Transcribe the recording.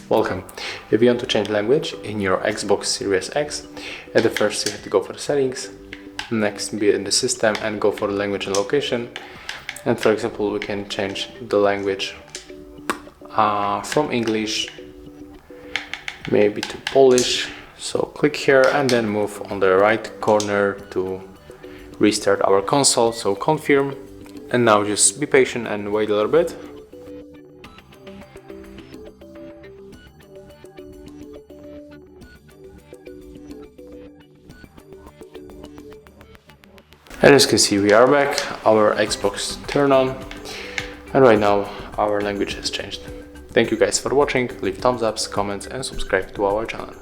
Welcome. If you want to change language in your Xbox Series X, at the first you have to go for the settings, next be in the system and go for the language and location. And for example, we can change the language from English maybe to Polish. So click here and then move on the right corner to restart our console. So confirm, and now just be patient and wait a little bit. And as you can see, we are back, our Xbox turned on, and right now our language has changed. Thank you guys for watching, leave thumbs ups, comments and subscribe to our channel.